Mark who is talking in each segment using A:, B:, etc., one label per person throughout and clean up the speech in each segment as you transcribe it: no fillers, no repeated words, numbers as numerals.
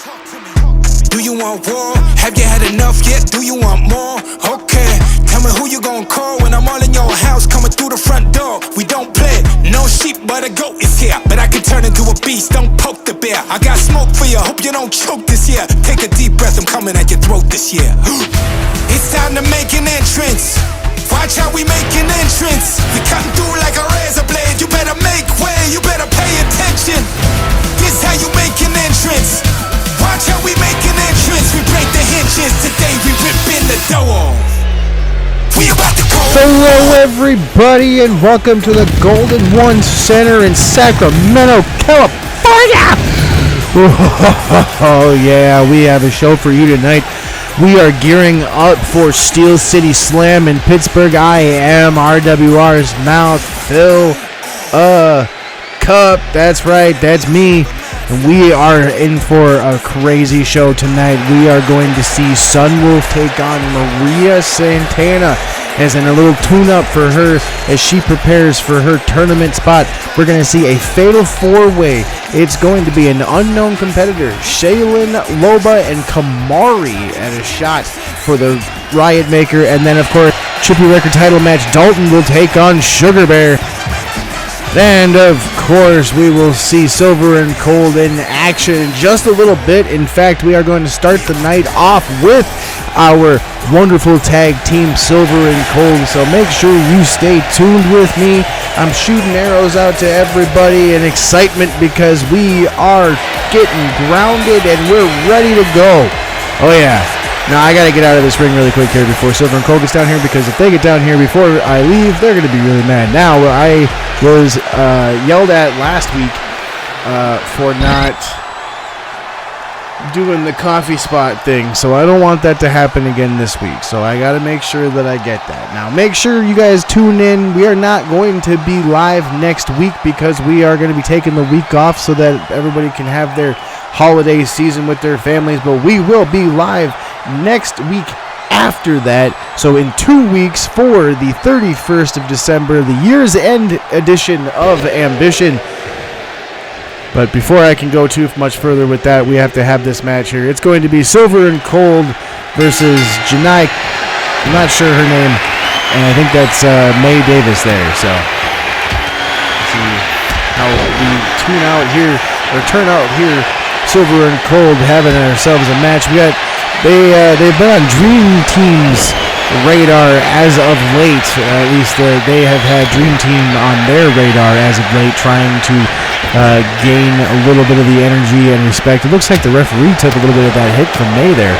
A: Do you want war? Have you had enough yet? Do you want more? Okay, tell me who you gonna call when I'm all in your house, coming through the front door. We don't play, no sheep, but a goat is here. But I can turn into a beast, don't poke the bear. I got smoke for you, hope you don't choke this year. Take a deep breath, I'm coming at your throat this year. It's time to make an entrance. Watch how we make an entrance. We cutting through like a razor blade. You better make way, you better pay attention. This how you make an entrance. Watch how we make an entrance. We break the hinges. Today we rip in the door. We about to go.
B: Hello everybody and welcome to the Golden One Center in Sacremento, California. Oh yeah, we have a show for you tonight. We are gearing up for Steel City Slam in Pittsburgh. I am RWR's mouth, Phil Cup. That's right, that's me. And we are in for a crazy show tonight. We are going to see Sunwolf take on Maria Santana as in a little tune-up for her as she prepares for her tournament spot. We're going to see a fatal four-way. It's going to be an unknown competitor, Shaylin, Loba, and Kamari at a shot for the Riot Maker. And then, of course, Chippy Wrecker title match, Dalton will take on Sugar Bear. And, of course, we will see Silver and Cold in action in just a little bit. In fact, we are going to start the night off with our wonderful tag team, Silver and Cold. So make sure you stay tuned with me. I'm shooting arrows out to everybody in excitement because we are getting grounded and we're ready to go. Oh, yeah. Now, I got to get out of this ring really quick here before Silver and Cold gets down here, because if they get down here before I leave, they're going to be really mad. Now, I was yelled at last week for not doing the coffee spot thing, so I don't want that to happen again this week. So I got to make sure that I get that. Now, make sure you guys tune in. We are not going to be live next week because we are going to be taking the week off so that everybody can have their holiday season with their families, but we will be live next week after that. So in 2 weeks for the 31st of December, the year's end edition of Ambition. But before I can go too much further with that, we have to have this match here. It's going to be Silver and Cold versus Janai. I'm not sure her name, and I think that's May Davis there. So let's see how we turn out here. Silver and Cold having ourselves a match. They've been on Dream Team's radar as of late. At least they have had Dream Team on their radar as of late, trying to gain a little bit of the energy and respect. It looks like the referee took a little bit of that hit from May there.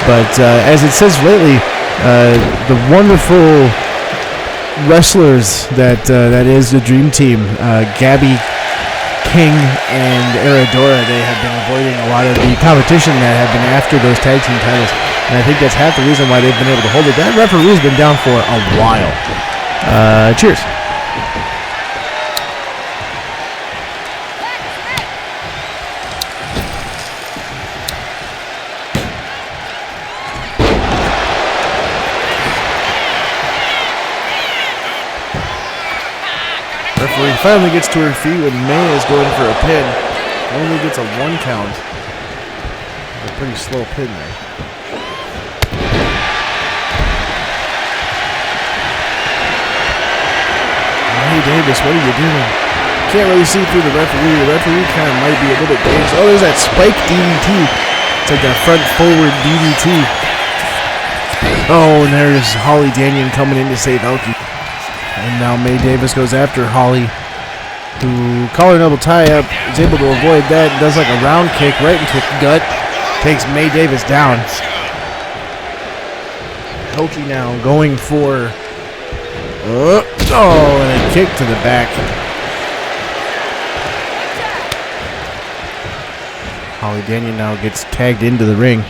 B: But as it says lately, the wonderful wrestlers that is the Dream Team, Gabby King and Aradora, they have been avoiding a lot of the competition that have been after those tag team titles, and I think that's half the reason why they've been able to hold it. That referee's been down for a while. Cheers. Referee finally gets to her feet when May is going for a pin. Only gets a 1 count. A pretty slow pin there. Hey Davis, what are you doing? Can't really see through the referee. The referee kind of might be a little bit dangerous. Oh, there's that spike DDT. It's like a front forward DDT. Oh, and there's Holly Daniel coming in to save Elkie. And now May Davis goes after Holly, who collar and elbow tie-up, is able to avoid that, and does like a round kick right into the gut, takes May Davis down. Elkie now going for, and a kick to the back. Holly Daniel now gets tagged into the ring.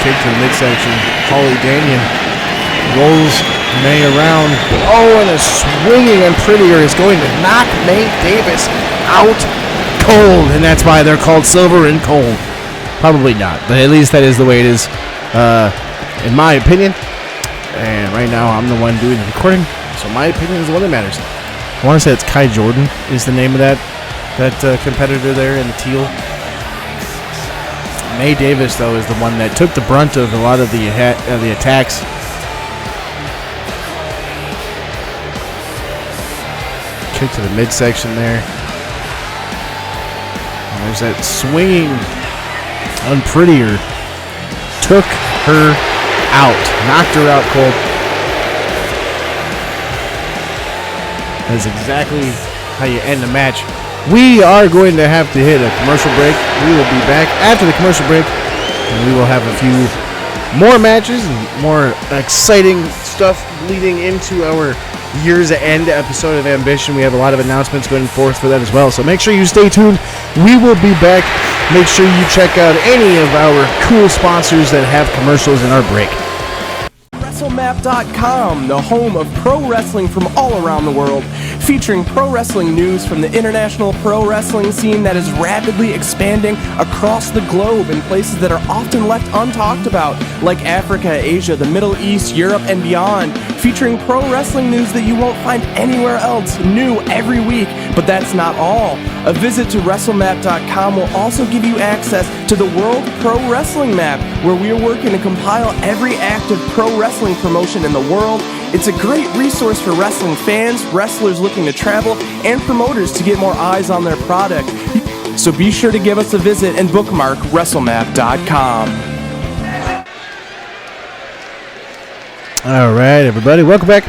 B: Kick to the midsection. Holly Daniel rolls May around. Oh, and a swinging and prettier is going to knock May Davis out cold. And that's why they're called Silver and Cold. Probably not, but at least that is the way it is, in my opinion. And right now I'm the one doing the recording, so my opinion is the one that matters. I want to say it's Kai Jordan is the name of that competitor there in the teal. Mae Davis, though, is the one that took the brunt of a lot of the attacks. Kick to the midsection there. And there's that swinging unprettier. Took her out. Knocked her out cold. That's exactly how you end the match. We are going to have to hit a commercial break. We will be back after the commercial break, and we will have a few more matches and more exciting stuff leading into our year's end episode of Ambition. We have a lot of announcements going forth for that as well, so make sure you stay tuned. We will be back. Make sure you check out any of our cool sponsors that have commercials in our break.
C: WrestleMap.com, the home of pro wrestling from all around the world, featuring pro wrestling news from the international pro wrestling scene that is rapidly expanding across the globe in places that are often left untalked about, like Africa, Asia, the Middle East, Europe, and beyond, featuring pro wrestling news that you won't find anywhere else, new every week. But that's not all. A visit to WrestleMap.com will also give you access to the World Pro Wrestling Map, where we are working to compile every active pro wrestling promotion in the world. It's a great resource for wrestling fans, wrestlers looking to travel, and promoters to get more eyes on their product. So be sure to give us a visit and bookmark WrestleMap.com.
B: All right, everybody, welcome back.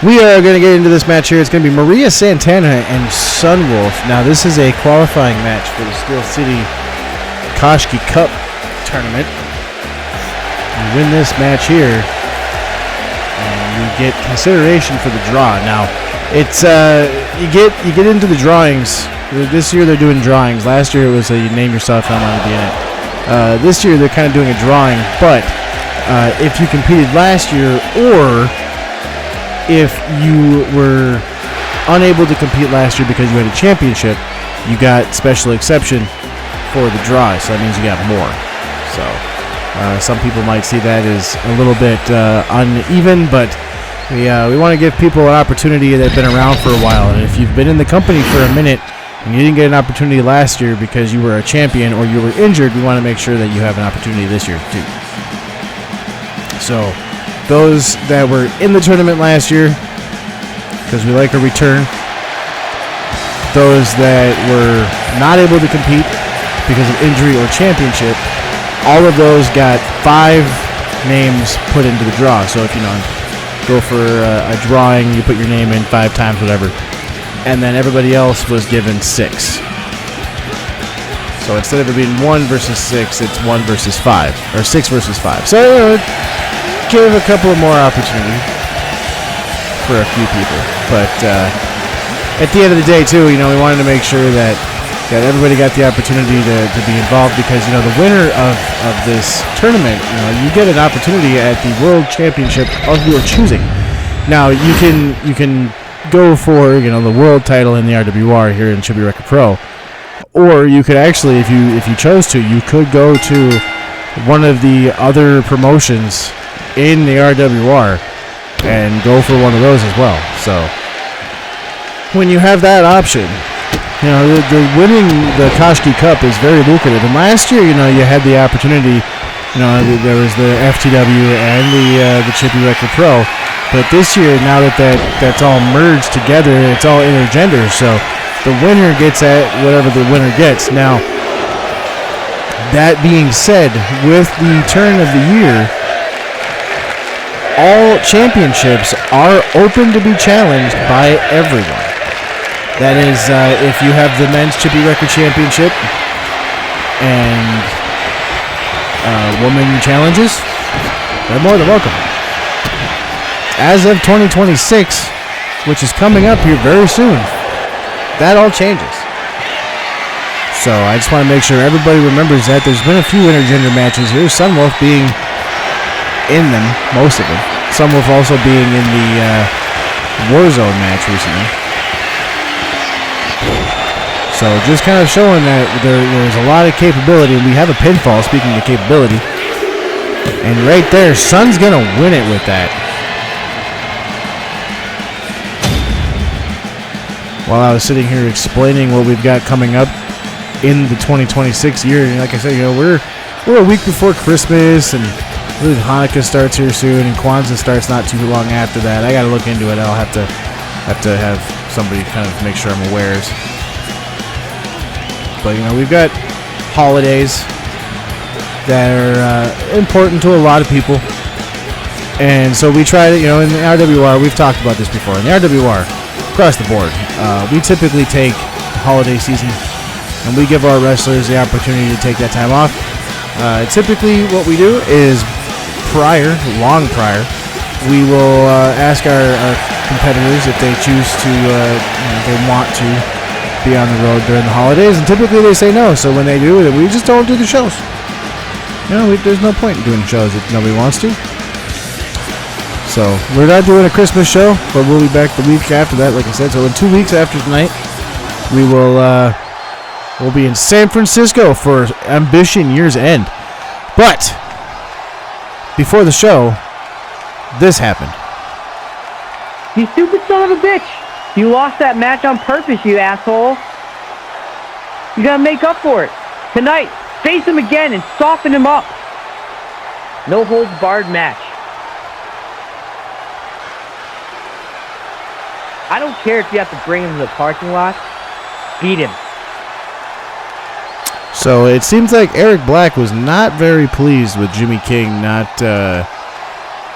B: We are going to get into this match here. It's going to be Maria Santana and Sunwolf. Now, this is a qualifying match for the Steel City Koshki Cup tournament. You win this match here, and you get consideration for the draw. Now, it's you get into the drawings. This year they're doing drawings. Last year it was a you name yourself, I'm going to be in it. This year they're kind of doing a drawing, but if you competed last year, or if you were unable to compete last year because you had a championship, you got special exception for the draw, so that means you got more. So some people might see that as a little bit uneven, but we want to give people an opportunity that have been around for a while. And if you've been in the company for a minute and you didn't get an opportunity last year because you were a champion or you were injured, we want to make sure that you have an opportunity this year too. So those that were in the tournament last year, because we like a return. Those that were not able to compete because of injury or championship, all of those got 5 names put into the draw. So if you go for a drawing, you put your name in 5 times, whatever, and then everybody else was given 6. So instead of it being 1 versus 6, it's 1 versus 5, or 6 versus 5. So give a couple of more opportunity for a few people, but at the end of the day, too, we wanted to make sure that everybody got the opportunity to be involved, because the winner of this tournament, you get an opportunity at the World Championship of your choosing. Now you can go for the world title in the RWR here in Chippy Wrecker Pro, or you could actually, if you chose to, you could go to one of the other promotions in the RWR and go for one of those as well. So when you have that option, the winning the Koshki Cup is very lucrative. And last year, you had the opportunity, there was the FTW and the Chippy Wrecker Pro. But this year, now that's all merged together, it's all intergender. So the winner gets at whatever the winner gets. Now, that being said, with the turn of the year, all championships are open to be challenged by everyone. That is, if you have the men's Chippy Wrecker Championship and woman challenges, they're more than welcome. As of 2026, which is coming up here very soon, that all changes. So I just want to make sure everybody remembers that. There's been a few intergender matches here, Sunwolf being in them, most of them. Sunwolf also being in the Warzone match recently. So just kind of showing that there's a lot of capability. We have a pinfall, speaking of capability. And right there, Sun's going to win it with that. while I was sitting here explaining what we've got coming up in the 2026 year. And like I said, we're a week before Christmas, and really Hanukkah starts here soon, and Kwanzaa starts not too long after that. I got to look into it. I'll have to have somebody kind of make sure I'm aware. But we've got holidays that are important to a lot of people, and so we try to, in the RWR, we've talked about this before. In the RWR, across the board, we typically take the holiday season and we give our wrestlers the opportunity to take that time off. Typically, what we do is long prior, we will ask our competitors if they choose to, if they want to be on the road during the holidays, and typically they say no. So when they do, then we just don't do the shows. There's no point in doing shows if nobody wants to. So we're not doing a Christmas show, but we'll be back the week after that, like I said. So in 2 weeks after tonight, we'll be in San Francisco for Ambition Year's End. But before the show, this happened.
D: You stupid son of a bitch! You lost that match on purpose, you asshole. You gotta make up for it. Tonight, face him again and soften him up. No holds barred match. I don't care if you have to bring him to the parking lot. Beat him.
B: So it seems like Eric Black was not very pleased with Jimmy King not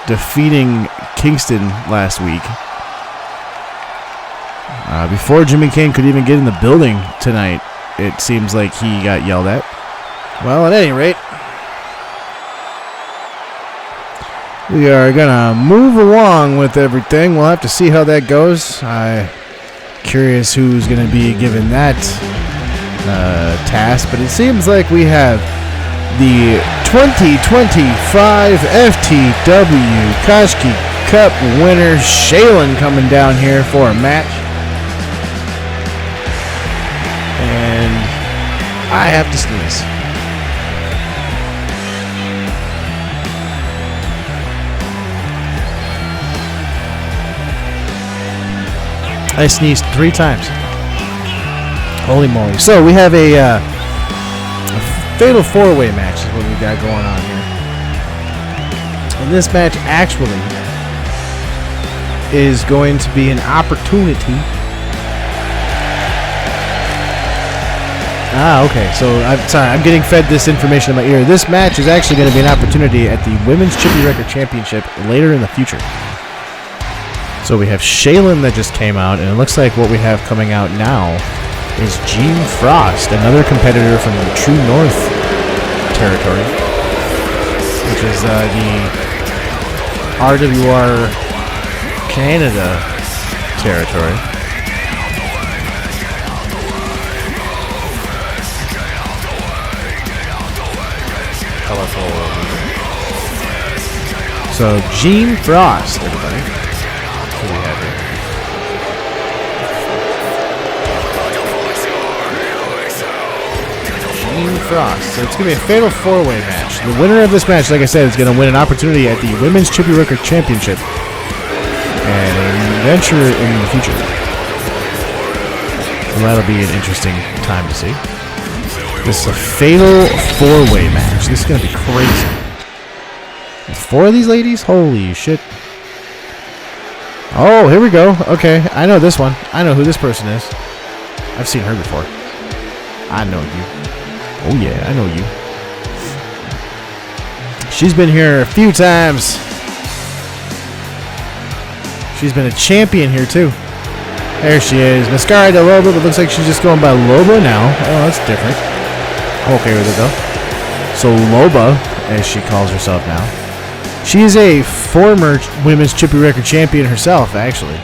B: defeating Kingston last week. Before Jimmy King could even get in the building tonight, it seems like he got yelled at. Well, at any rate, we are going to move along with everything. We'll have to see how that goes. I'm curious who's going to be given that task, but it seems like we have the 2025 FTW Koshki Cup winner, Shaylin, coming down here for a match. And I have to sneeze. I sneezed 3 times. Holy moly. So we have a fatal 4-way match is what we got going on here. And this match actually is going to be an opportunity. Okay. So I'm getting fed this information in my ear. This match is actually going to be an opportunity at the Women's Chippy Wrecker Championship later in the future. So we have Shaylin that just came out, and it looks like what we have coming out now is Gene Frost, another competitor from the True North territory, which is the RWR Canada territory. Colorful. So Gene Frost, everybody. What do we have here? Gene Frost. So it's going to be a fatal 4-way match. The winner of this match, like I said, is going to win an opportunity at the Women's Chippy Wrecker Championship and an adventure in the future. Well, that'll be an interesting time to see. This is a fatal 4-way match. This is going to be crazy. 4 of these ladies? Holy shit. Oh, here we go. Okay, I know this one. I know who this person is. I've seen her before. I know you. Oh yeah, I know you. She's been here a few times. She's been a champion here too. There she is. Mascara de Loba, but looks like she's just going by Loba now. Oh, that's different. I'm okay with it though. So Loba, as she calls herself now. She is a former Women's Chippy Wrecker champion herself, actually.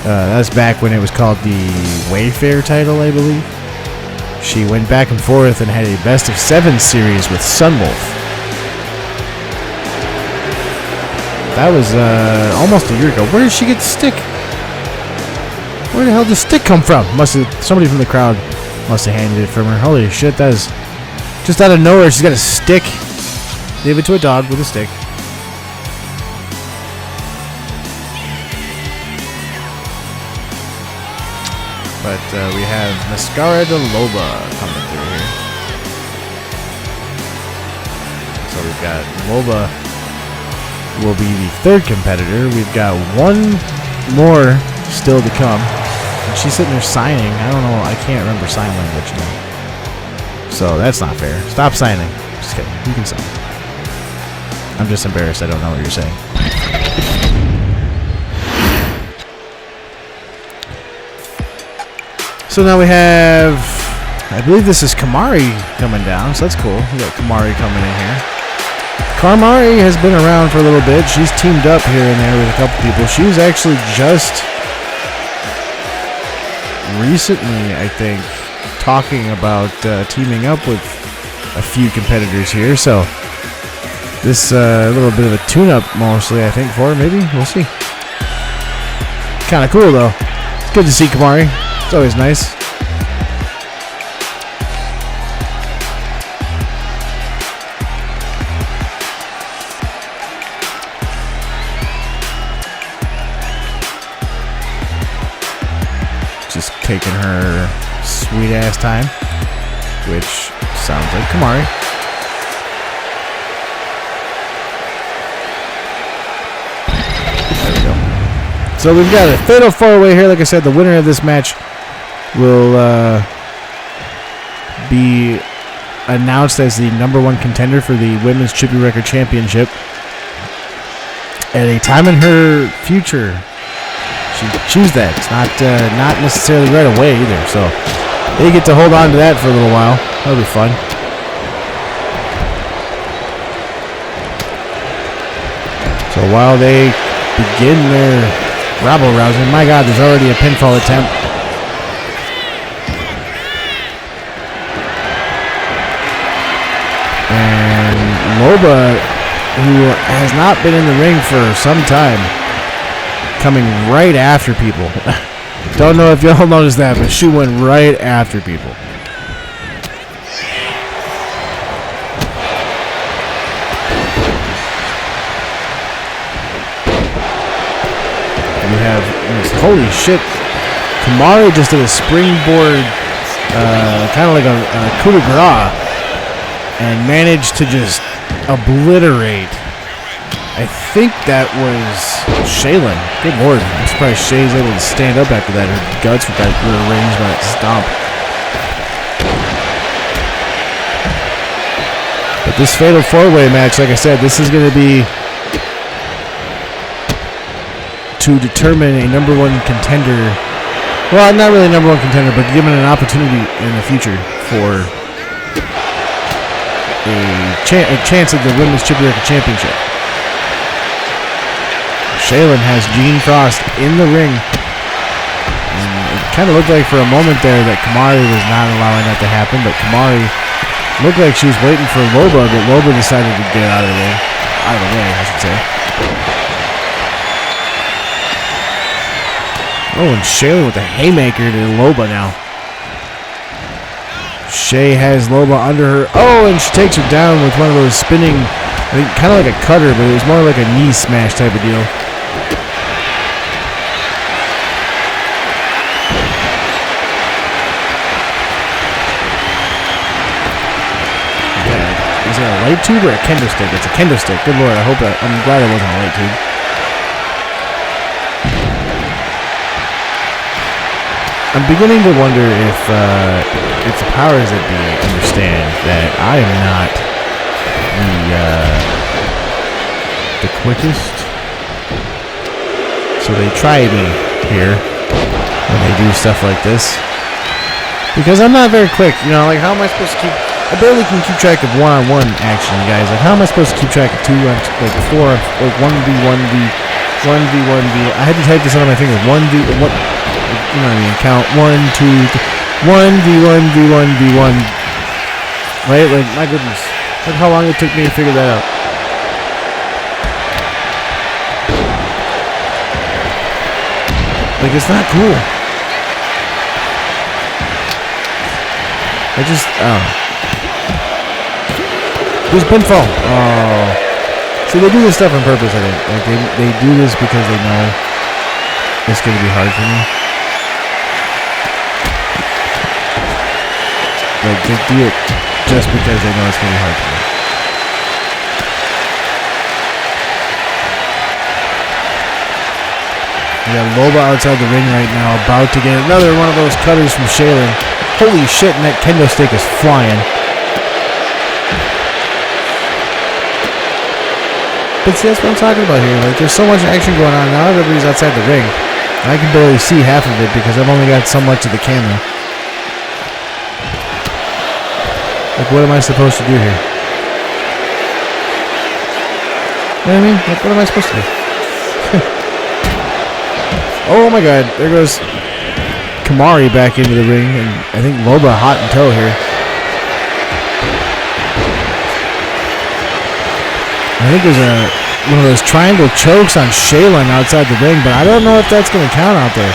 B: That was back when it was called the Wayfair title, I believe. She went back and forth and had a best of 7 series with Sunwolf. That was almost a year ago. Where did she get the stick? Where the hell did the stick come from? Somebody from the crowd must have handed it from her. Holy shit, that is just out of nowhere. She's got a stick. Gave it to a dog with a stick. But we have Mascara de Loba coming through here. So we've got Loba will be the third competitor. We've got one more still to come. And she's sitting there signing. I don't know. I can't remember sign language now. So that's not fair. Stop signing. Just kidding. You can sign. I'm just embarrassed. I don't know what you're saying. So now we have, I believe this is Kamari coming down. So that's cool. We got Kamari coming in here. Kamari has been around for a little bit. She's teamed up here and there with a couple people. She was actually just recently, I think, talking about teaming up with a few competitors here. So this a little bit of a tune-up mostly, I think, for her. Maybe. We'll see. Kind of cool, though. It's good to see Kamari. It's always nice. Just taking her sweet ass time, which sounds like Kamari. There we go. So we've got a fatal 4-way here. Like I said, the winner of this match will be announced as the #1 contender for the Women's Chippy Wrecker Championship at a time in her future. She choose that. It's not necessarily right away either, so they get to hold on to that for a little while. That'll be fun. So while they begin their rabble-rousing, my God, there's already a pinfall attempt. And Loba, who has not been in the ring for some time, coming right after people. Don't know if y'all noticed that, but she went right after people. We have, holy shit, Kamari just did a springboard, kind of like a coup de grace, and managed to just obliterate. I think that was Shaylin. Good lord. I'm surprised Shay's able to stand up after that. Her guts got rearranged by that stomp. But this fatal 4-way match, like I said, this is going to be to determine a #1 contender. Well, not really a #1 contender, but given an opportunity in the future for a chance at the Women's Chippy Wrecker Championship. Shaylin has Jean Frost in the ring. And it kind of looked like for a moment there that Kamari was not allowing that to happen, but Kamari looked like she was waiting for Loba, but Loba decided to get out of the way. Out of the way, I should say. Oh, and Shaylin with the haymaker to Loba now. Shay has Loba under her. Oh, and she takes her down with one of those spinning, I think kind of like a cutter, but it was more like a knee smash type of deal. Is it a light tube or a kendo stick? It's a kendo stick. Good lord, I'm glad it wasn't a light tube. I'm beginning to wonder if the powers that be understand that I am not the quickest. So they try me here when they do stuff like this. Because I'm not very quick, you know, like how am I supposed to keep... I barely can keep track of one-on-one action, guys. Like, how am I supposed to keep track of 4, like 1v1v, 1v1v? I had to type this out on my finger. 1v, what? You know what I mean? Count 1, 2, 1v1v1v1. Right? Like, my goodness. Look how long it took me to figure that out. Like, it's not cool. I just, There's pinfall. Oh. See, they do this stuff on purpose, I think. Like, they do this because they know it's going to be hard for me. Like, they do it just because they know it's going to be hard to do. We got Loba outside the ring right now, about to get another one of those cutters from Shaylin. Holy shit, and that kendo stick is flying. But see, that's what I'm talking about here. Like, there's so much action going on now. Everybody's outside the ring. I can barely see half of it because I've only got so much of the camera. Like, what am I supposed to do here? You know what I mean? Like, what am I supposed to do? Oh my god, there goes Kamari back into the ring, and I think Loba hot in tow here. I think there's one of those triangle chokes on Shaylin outside the ring, but I don't know if that's going to count out there.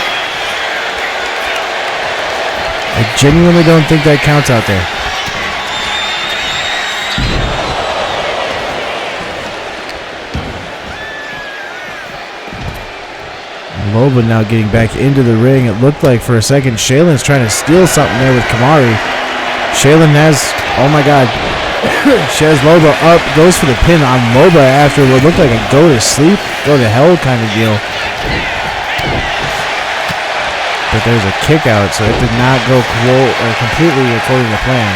B: I genuinely don't think that counts out there. Loba now getting back into the ring. It looked like for a second Shaylin's trying to steal something there with Kamari. Shaylin has, oh my god, she has Loba up, goes for the pin on Loba after what looked like a go to sleep, go to hell kind of deal. But there's a kick out, so it did not go completely according to plan.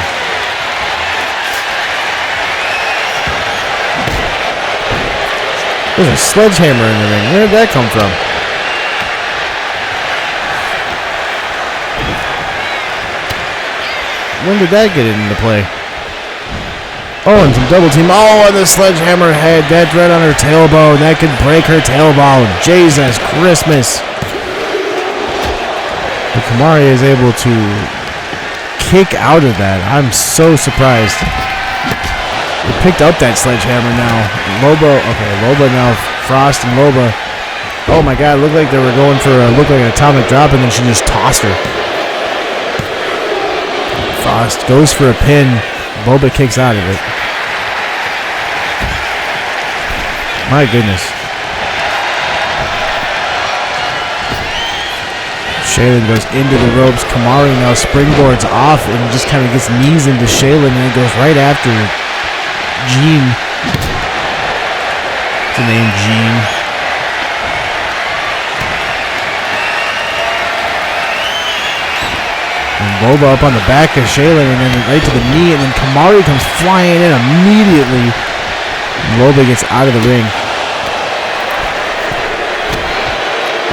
B: There's a sledgehammer in the ring. Where did that come from? When did that get into play? Oh, and some double team. Oh, and the sledgehammer head. That right on her tailbone. That could break her tailbone. Jesus Christmas. But Kamari is able to kick out of that. I'm so surprised. They picked up that sledgehammer now. Loba now. Frost and Loba. Oh my god, it looked like they were going for an atomic drop, and then she just tossed her. Frost goes for a pin. Loba kicks out of it. My goodness. Shaylin goes into the ropes. Kamari now springboards off and just kind of gets knees into Shaylin, and it goes right after Jean. What's the name? Jean. And Loba up on the back of Shaylin, and then right to the knee, and then Kamari comes flying in immediately. Loba gets out of the ring.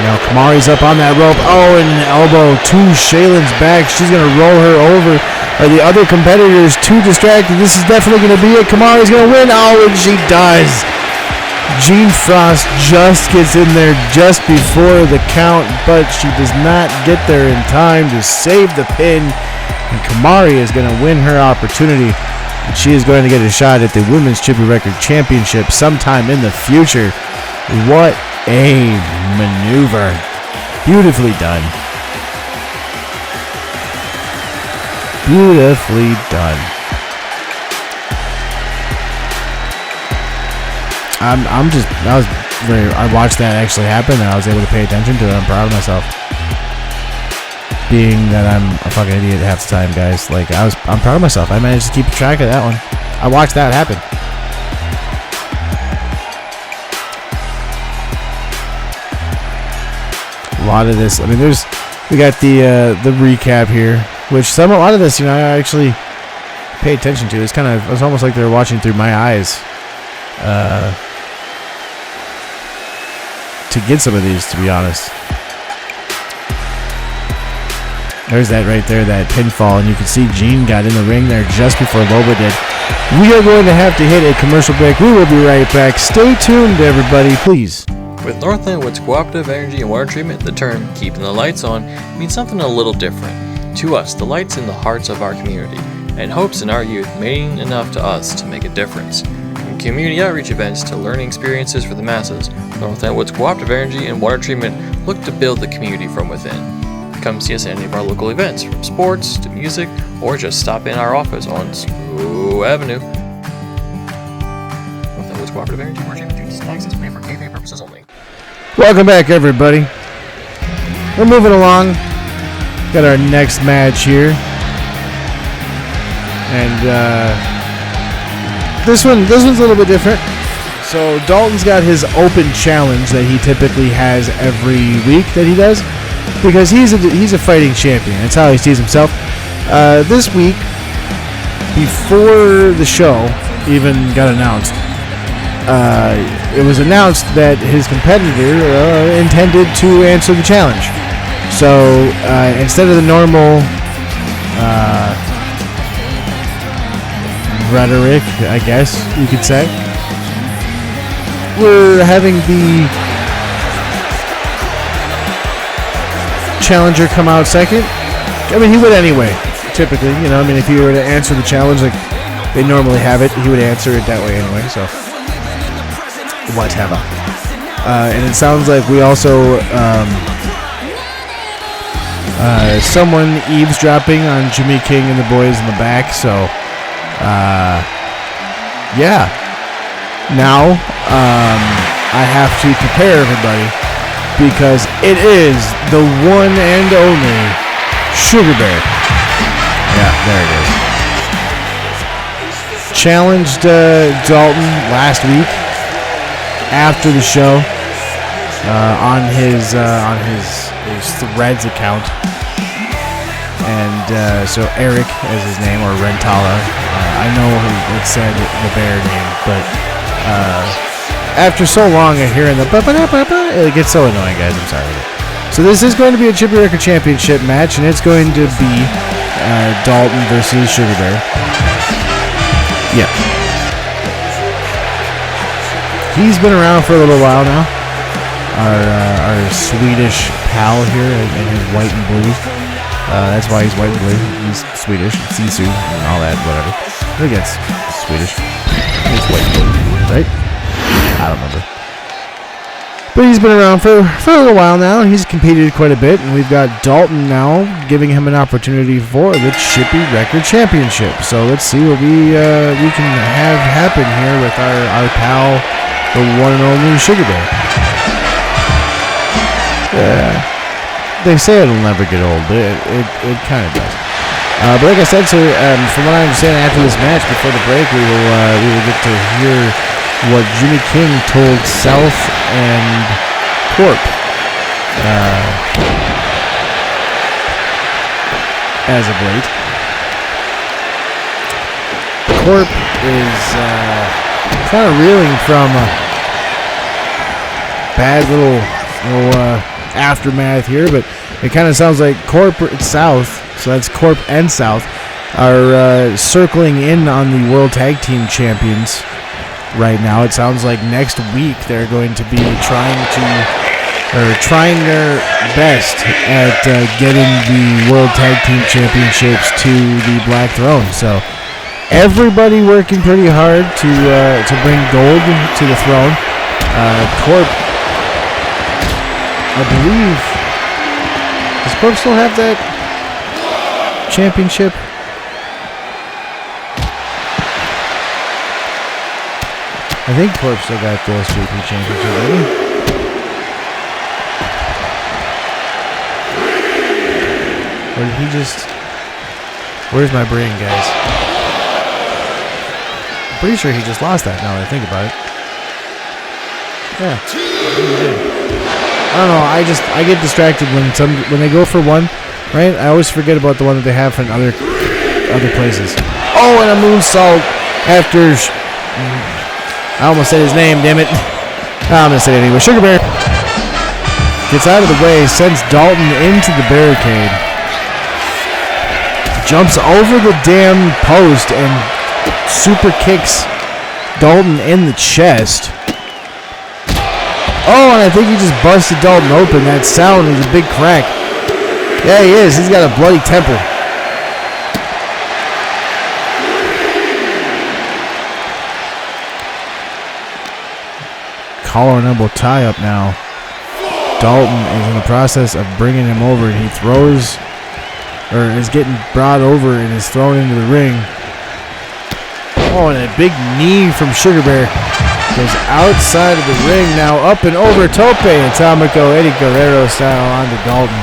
B: Now Kamari's up on that rope. Oh, and an elbow to Shaylin's back. She's going to roll her over. Are the other competitors too distracted? This is definitely going to be it. Kamari's going to win. Oh, and she does. Jean Frost just gets in there just before the count, but she does not get there in time to save the pin. And Kamari is going to win her opportunity. And she is going to get a shot at the Women's Chippy Wrecker Championship sometime in the future. What a maneuver. Beautifully done. Beautifully done. I watched that actually happen, and I was able to pay attention to it. I'm proud of myself. Being that I'm a fucking idiot half the time, guys. Like, I'm proud of myself. I managed to keep track of that one. I watched that happen. A lot of this, I mean, we got the recap here, which a lot of this, I actually pay attention to. It's almost like they're watching through my eyes. To get some of these, to be honest. There's that right there, that pinfall, and you can see Jean got in the ring there just before Loba did. We are going to have to hit a commercial break. We will be right back. Stay tuned, everybody, please.
E: With Northland Wood's cooperative energy and water treatment, the term keeping the lights on means something a little different. To us, the light's in the hearts of our community, and hopes in our youth mean enough to us to make a difference. From community outreach events to learning experiences for the masses, Northland Wood's cooperative energy and water treatment look to build the community from within. Come see us at any of our local events, from sports to music, or just stop in our office on Slough Avenue. Northland Woods Cooperative Energy and Water Treatment access made for kayfabe purposes only.
B: Welcome back, everybody. We're moving along. Got our next match here. And this one's a little bit different. So Dalton's got his open challenge that he typically has every week that he does, because he's a fighting champion. That's how he sees himself. This week, before the show even got announced, it was announced that his competitor intended to answer the challenge. So instead of the normal rhetoric, I guess you could say, we're having the challenger come out second. I mean, he would anyway, typically. If he were to answer the challenge like they normally have it, he would answer it that way anyway, so whatever. And it sounds like we also someone eavesdropping on Jimmy King and the boys in the back, so yeah. Now I have to prepare everybody, because it is the one and only Sugar Bear. Yeah, there it is. Challenged Dalton last week after the show on his Threads account, and so Eric is his name, or Rentala. I know it said the bear name, but after so long of hearing the it gets so annoying, guys. I'm sorry. So this is going to be a Chippy Wrecker Championship match, and it's going to be Dalton versus Sugar Bear. Yeah. He's been around for a little while now. Our Swedish pal here in his white and blue. That's why he's white and blue. He's Swedish, Sisu, and all that, whatever. I think it's Swedish. It's white and blue, right? I don't remember. But he's been around for a little while now, and he's competed quite a bit. And we've got Dalton now giving him an opportunity for the Chippy Wrecker Championship. So let's see what we can have happen here with our pal, the one and only Sugar Bear. They say it'll never get old, but it kind of does. But like I said, so from what I understand, after this match, before the break, we will get to hear what Jimmy King told South and Corp as of late. Corp is kind of reeling from a bad little aftermath here, but it kind of sounds like Corporate South, so that's Corp and South, are circling in on the World Tag Team Champions right now. It sounds like next week they're going to be trying their best at getting the World Tag Team Championships to the Black Throne. So everybody working pretty hard to bring gold to the throne. Corp, I believe, does Corp still have that championship? I think Corp still got the Street League Championship, doesn't he? Or did he just... Where's my brain, guys? I'm pretty sure he just lost that now that I think about it. Yeah, he did. I don't know, I get distracted when they go for one, right? I always forget about the one that they have for other places. Oh, and a moonsault after... I almost said his name, damn it. I'm going to say it anyway. Sugar Bear gets out of the way, sends Dalton into the barricade. Jumps over the damn post and super kicks Dalton in the chest. Oh, and I think he just busted Dalton open. That sound is a big crack. Yeah, he is. He's got a bloody temple. Collar and elbow tie up now. Dalton is in the process of bringing him over, and he throws, or is getting brought over and is thrown into the ring. Oh, and a big knee from Sugar Bear goes outside of the ring now, up and over Tope Atomico Eddie Guerrero style onto Dalton.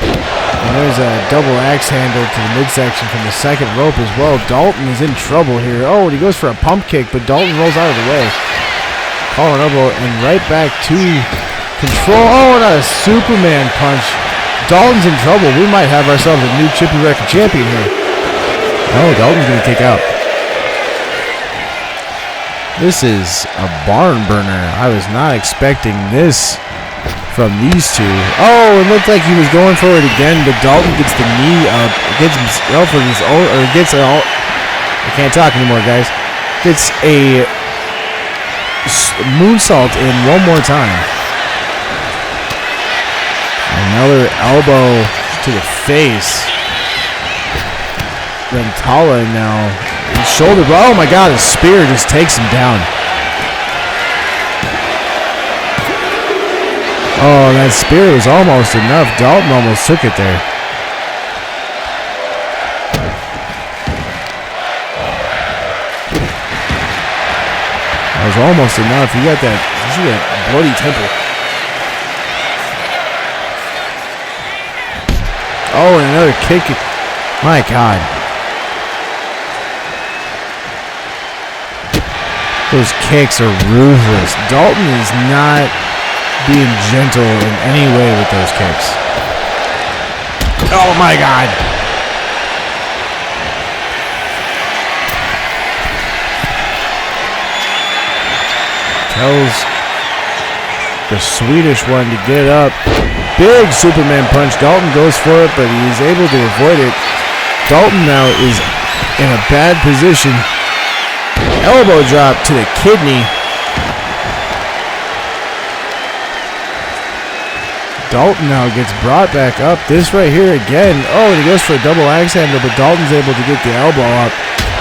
B: And there's a double axe handle to the midsection from the second rope as well. Dalton is in trouble here. Oh, and he goes for a pump kick, but Dalton rolls out of the way. Collar elbow and right back to control. Oh, and a Superman punch. Dalton's in trouble. We might have ourselves a new Chippy Wrecker champion here. Oh, Dalton's going to kick out. This is a barn burner. I was not expecting this from these two. Oh, it looked like he was going for it again, but Dalton gets the knee up, gets himself in his own, or gets a, I can't talk anymore, guys. Gets a moonsault in one more time. Another elbow to the face. Then Tala now, his shoulder, oh my God, his spear just takes him down. Oh, that spear was almost enough. Dalton almost took it there. That was almost enough. You got that, you see that bloody temple. Oh, and another kick. My God. Those kicks are ruthless. Dalton is not being gentle in any way with those kicks. Oh my God. Tells the Swedish one to get up. Big Superman punch. Dalton goes for it, but he's able to avoid it. Dalton now is in a bad position. Elbow drop to the kidney. Dalton now gets brought back up. This right here again. Oh, and he goes for a double axe handle, but Dalton's able to get the elbow up.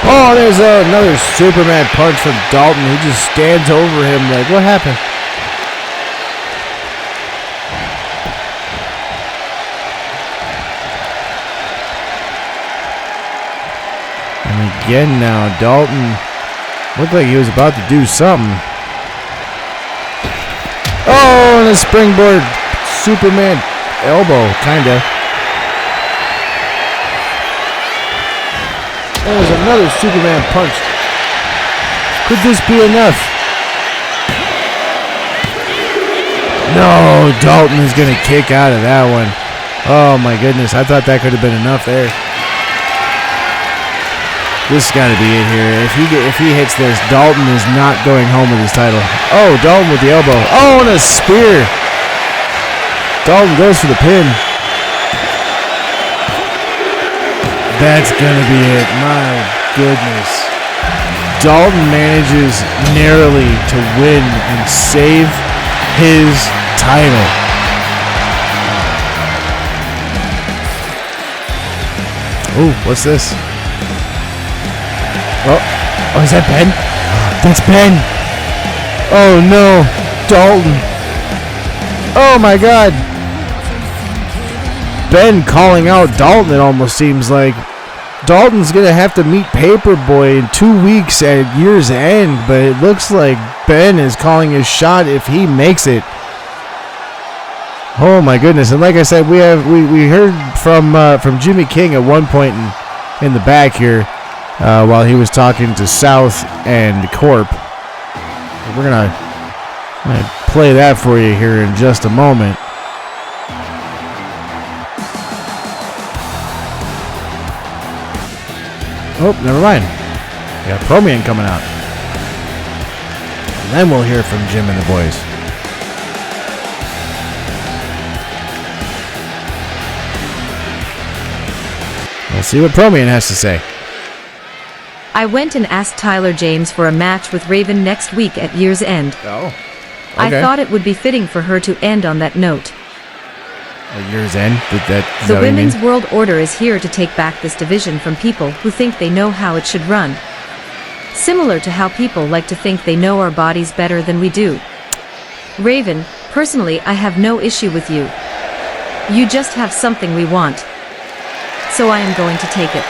B: Oh, there's another Superman punch from Dalton. He just stands over him like, what happened? And again now, Dalton looked like he was about to do something. Oh, and a springboard Superman elbow, kinda. There's another Superman punch. Could this be enough? No, Dalton is gonna kick out of that one. Oh my goodness, I thought that could have been enough there. This has got to be it here. If he hits this, Dalton is not going home with his title. Oh, Dalton with the elbow. Oh, and a spear. Dalton goes for the pin. That's going to be it. My goodness. Dalton manages narrowly to win and save his title. Oh, what's this? Oh, is that Ben? That's Ben. Oh no, Dalton. Oh my God. Ben calling out Dalton, it almost seems like. Dalton's going to have to meet Paperboy in 2 weeks at year's end, but it looks like Ben is calling his shot if he makes it. Oh my goodness. And like I said, we heard from Jimmy King at one point in the back here. While he was talking to South and Corp. We're gonna play that for you here in just a moment. Oh, never mind. We got Promian coming out. And then we'll hear from Jim and the boys. Let's see what Promian has to say.
F: I went and asked Tyler James for a match with Raven next week at year's end.
B: Oh, okay.
F: I thought it would be fitting for her to end on that note.
B: At year's end?
F: The Women's World Order is here to take back this division from people who think they know how it should run. Similar to how people like to think they know our bodies better than we do. Raven, personally, I have no issue with you. You just have something we want. So I am going to take it.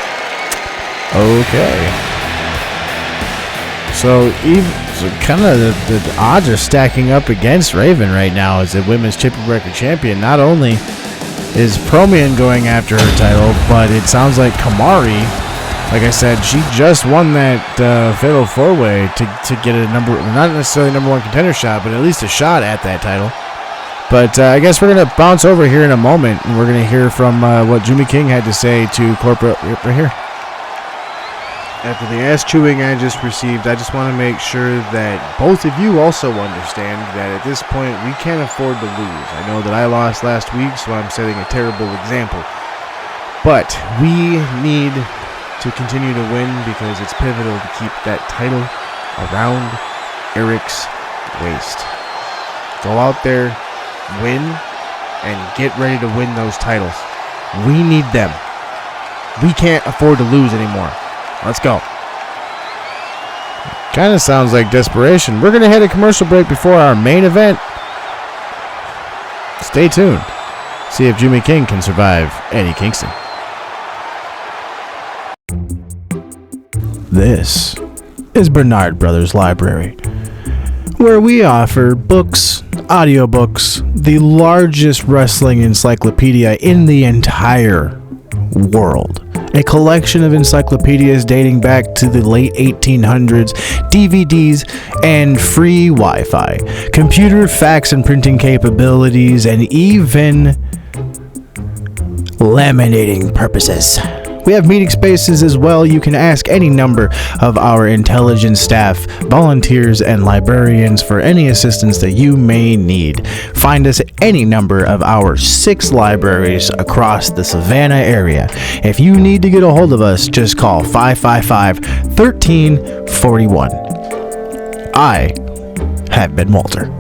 B: Okay. So kind of the odds are stacking up against Raven right now as the Women's Chippy Wrecker champion. Not only is Promian going after her title, but it sounds like Kamari, like I said, she just won that Fatal 4-Way to get a not necessarily number one contender shot, but at least a shot at that title. But I guess we're going to bounce over here in a moment, and we're going to hear from what Jimmy King had to say to corporate right here. After the ass chewing I just received, I just want to make sure that both of you also understand that at this point we can't afford to lose. I know that I lost last week, so I'm setting a terrible example. But we need to continue to win because it's pivotal to keep that title around Eric's waist. Go out there, win, and get ready to win those titles. We need them. We can't afford to lose anymore. Let's go. Kind of sounds like desperation. We're going to hit a commercial break before our main event. Stay tuned. See if Jimmy King can survive Eddie Kingston. This is Bernard Brothers Library, where we offer books, audiobooks, the largest wrestling encyclopedia in the entire world. A collection of encyclopedias dating back to the late 1800s, DVDs, and free Wi-Fi, computer fax and printing capabilities, and even laminating purposes. We have meeting spaces as well. You can ask any number of our intelligence staff, volunteers, and librarians for any assistance that you may need. Find us at any number of our 6 libraries across the Savannah area. If you need to get a hold of us, just call 555-1341. I have been Walter.